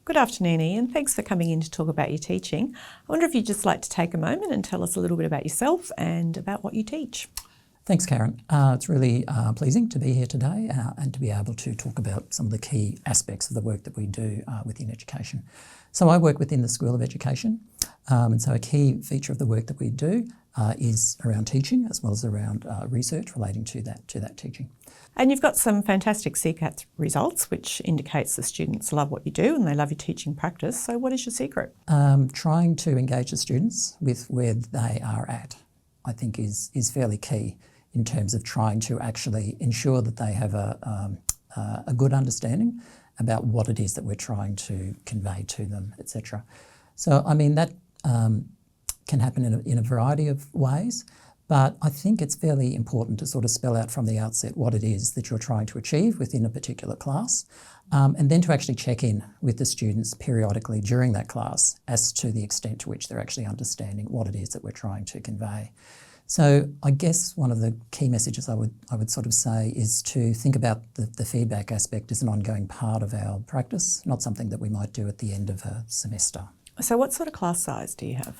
Good afternoon, Ian. Thanks for coming in to talk about your teaching. I wonder if you'd just like to take a moment and tell us a little bit about yourself and about what you teach. Thanks, Karen. It's really pleasing to be here today and to be able to talk about some of the key aspects of the work that we do within education. So I work within the School of Education, and so a key feature of the work that we do is around teaching as well as around research relating to that teaching. And you've got some fantastic CCAT results, which indicates the students love what you do and they love your teaching practice. So what is your secret? Trying to engage the students with where they are at, I think is fairly key in terms of trying to actually ensure that they have a good understanding about what it is that we're trying to convey to them, etc. So, I mean, that can happen in a variety of ways, but I think it's fairly important to sort of spell out from the outset what it is that you're trying to achieve within a particular class, and then to actually check in with the students periodically during that class as to the extent to which they're actually understanding what it is that we're trying to convey. So I guess one of the key messages I would sort of say is to think about the feedback aspect as an ongoing part of our practice, not something that we might do at the end of a semester. So what sort of class size do you have?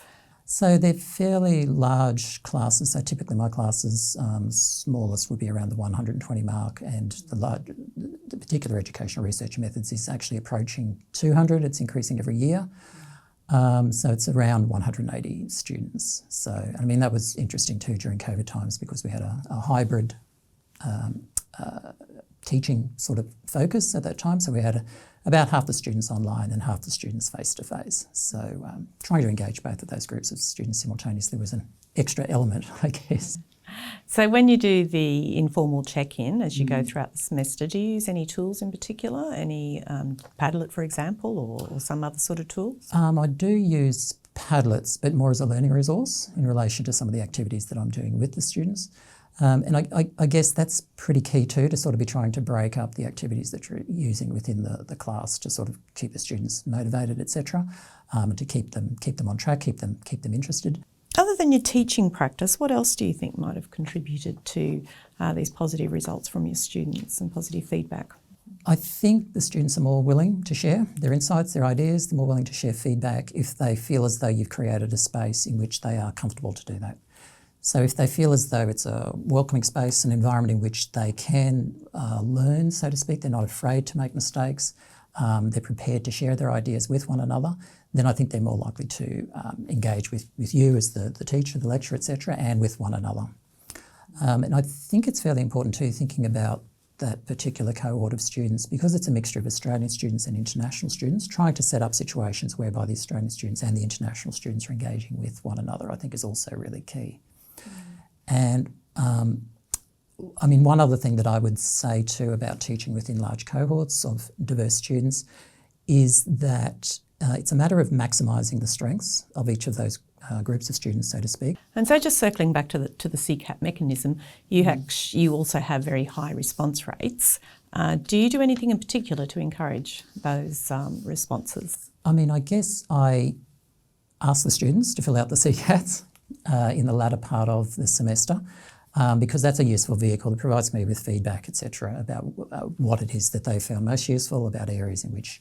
So they're fairly large classes. So typically my classes, smallest would be around the 120 mark, and the particular educational research methods is actually approaching 200. It's increasing every year. So it's around 180 students. So, I mean, that was interesting too during COVID times because we had a hybrid teaching sort of focus at that time. So we had about half the students online and half the students face-to-face. So trying to engage both of those groups of students simultaneously was an extra element, I guess. So when you do the informal check-in as you go throughout the semester, do you use any tools in particular, any Padlet, for example, or some other sort of tools? I do use Padlets, but more as a learning resource in relation to some of the activities that I'm doing with the students. And I guess that's pretty key too, to sort of be trying to break up the activities that you're using within the class to sort of keep the students motivated, etc., and to keep them on track, keep them interested. Other than your teaching practice, what else do you think might have contributed to these positive results from your students and positive feedback? I think the students are more willing to share their insights, their ideas. They're more willing to share feedback if they feel as though you've created a space in which they are comfortable to do that. So if they feel as though it's a welcoming space, an environment in which they can learn, so to speak, they're not afraid to make mistakes, they're prepared to share their ideas with one another, then I think they're more likely to engage with you as the teacher, the lecturer, etc., and with one another. And I think it's fairly important too, thinking about that particular cohort of students, because it's a mixture of Australian students and international students, trying to set up situations whereby the Australian students and the international students are engaging with one another, I think is also really key. And I mean, one other thing that I would say too about teaching within large cohorts of diverse students is that it's a matter of maximising the strengths of each of those groups of students, so to speak. And so just circling back to the CCAT mechanism, you also have very high response rates. Do you do anything in particular to encourage those responses? I mean, I guess I ask the students to fill out the CCATs in the latter part of the semester, because that's a useful vehicle. It provides me with feedback, etc., about what it is that they found most useful, about areas in which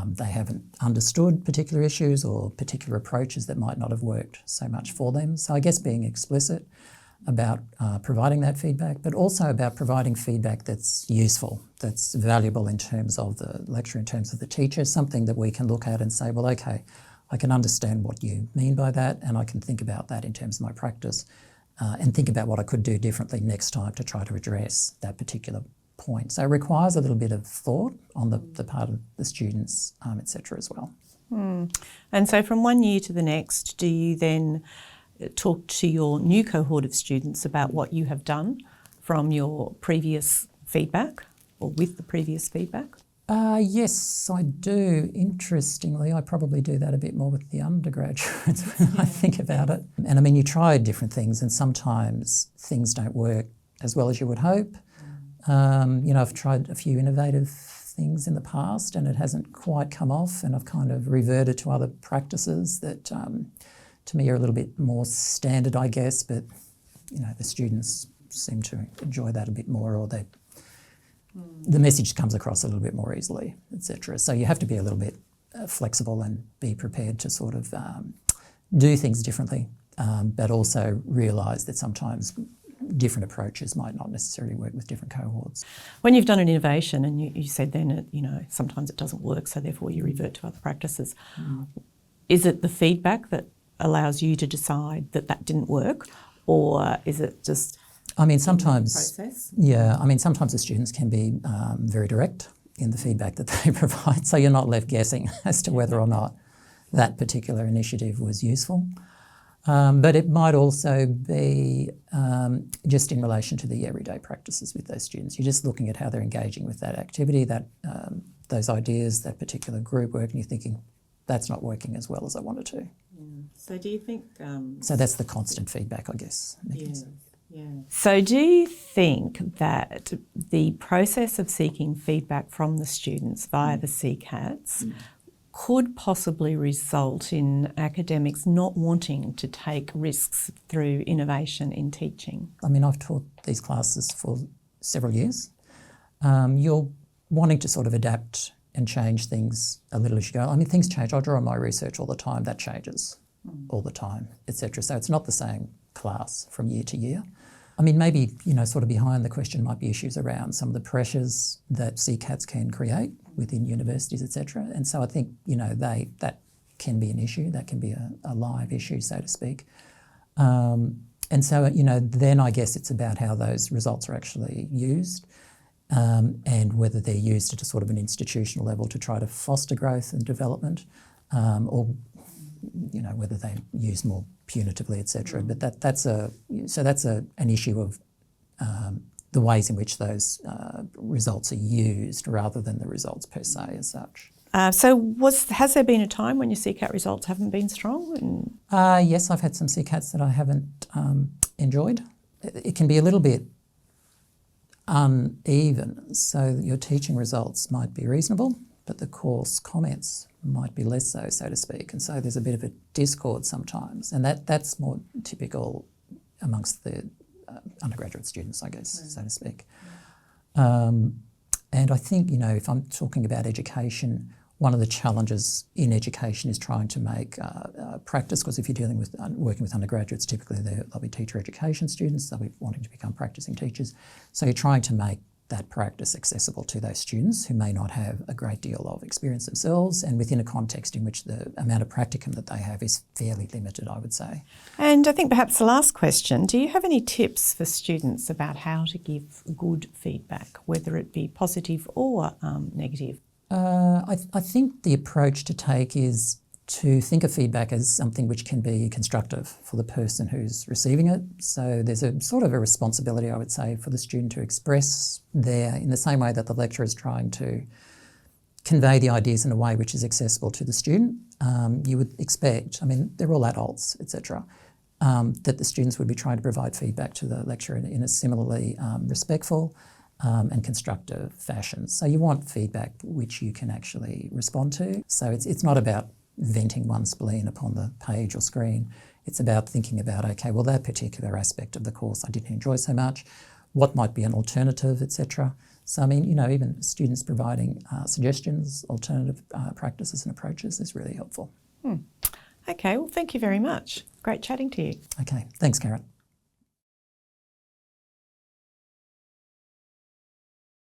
they haven't understood particular issues or particular approaches that might not have worked so much for them. So I guess being explicit about providing that feedback, but also about providing feedback that's useful, that's valuable in terms of the lecturer, in terms of the teacher, something that we can look at and say, well, okay, I can understand what you mean by that, and I can think about that in terms of my practice, and think about what I could do differently next time to try to address that particular point. So it requires a little bit of thought on the part of the students, etc. as well. And so from one year to the next, do you then talk to your new cohort of students about what you have done from your previous feedback or with the previous feedback? Yes, I do. Interestingly, I probably do that a bit more with the undergraduates when I think about it. And I mean, you try different things and sometimes things don't work as well as you would hope. I've tried a few innovative things in the past and it hasn't quite come off, and I've kind of reverted to other practices that to me are a little bit more standard, I guess, but the students seem to enjoy that a bit more, or the message comes across a little bit more easily, etc. So you have to be a little bit flexible and be prepared to sort of do things differently, but also realise that sometimes different approaches might not necessarily work with different cohorts. When you've done an innovation and you said then, sometimes it doesn't work, so therefore you revert to other practices, is it the feedback that allows you to decide that didn't work, or is it just sometimes process? Yeah, sometimes the students can be very direct in the feedback that they provide, so you're not left guessing as to whether or not that particular initiative was useful. But it might also be just in relation to the everyday practices with those students. You're just looking at how they're engaging with that activity, those ideas, that particular group work, and you're thinking, that's not working as well as I wanted to. So do you think... So that's the constant feedback, I guess. Yeah. So do you think that the process of seeking feedback from the students via the CCATs could possibly result in academics not wanting to take risks through innovation in teaching? I've taught these classes for several years. You're wanting to sort of adapt and change things a little as you go. Things change. I draw on my research all the time. That changes all the time, etc. So it's not the same class from year to year. Maybe, sort of behind the question might be issues around some of the pressures that CCATs can create within universities, etc. And so I think, that can be an issue. That can be a live issue, so to speak. And so, then I guess it's about how those results are actually used, and whether they're used at a sort of an institutional level to try to foster growth and development, or whether they use more punitively, etc. But that's an issue of the ways in which those results are used rather than the results per se as such. Has there been a time when your CCAT results haven't been strong? Yes, I've had some CCATs that I haven't enjoyed. It can be a little bit uneven, so your teaching results might be reasonable, but the course comments might be less so to speak. And so there's a bit of a discord sometimes, and that's more typical amongst the undergraduate students, I guess, so to speak. And I think, if I'm talking about education, one of the challenges in education is trying to make practice, because if you're working with undergraduates, typically they'll be teacher education students, they'll be wanting to become practicing teachers. So you're trying to make that practice accessible to those students who may not have a great deal of experience themselves, and within a context in which the amount of practicum that they have is fairly limited, I would say. And I think perhaps the last question, do you have any tips for students about how to give good feedback, whether it be positive or negative? I think the approach to take is to think of feedback as something which can be constructive for the person who's receiving it. So there's a sort of a responsibility, I would say, for the student to express in the same way that the lecturer is trying to convey the ideas in a way which is accessible to the student. You would expect, they're all adults, etc., that the students would be trying to provide feedback to the lecturer in a similarly respectful and constructive fashion. So you want feedback which you can actually respond to. So it's not about venting one spleen upon the page or screen. It's about thinking about, okay, well, that particular aspect of the course I didn't enjoy so much. What might be an alternative, etc. So, even students providing suggestions, alternative practices and approaches is really helpful. Okay, well, thank you very much. Great chatting to you. Okay, thanks, Karen.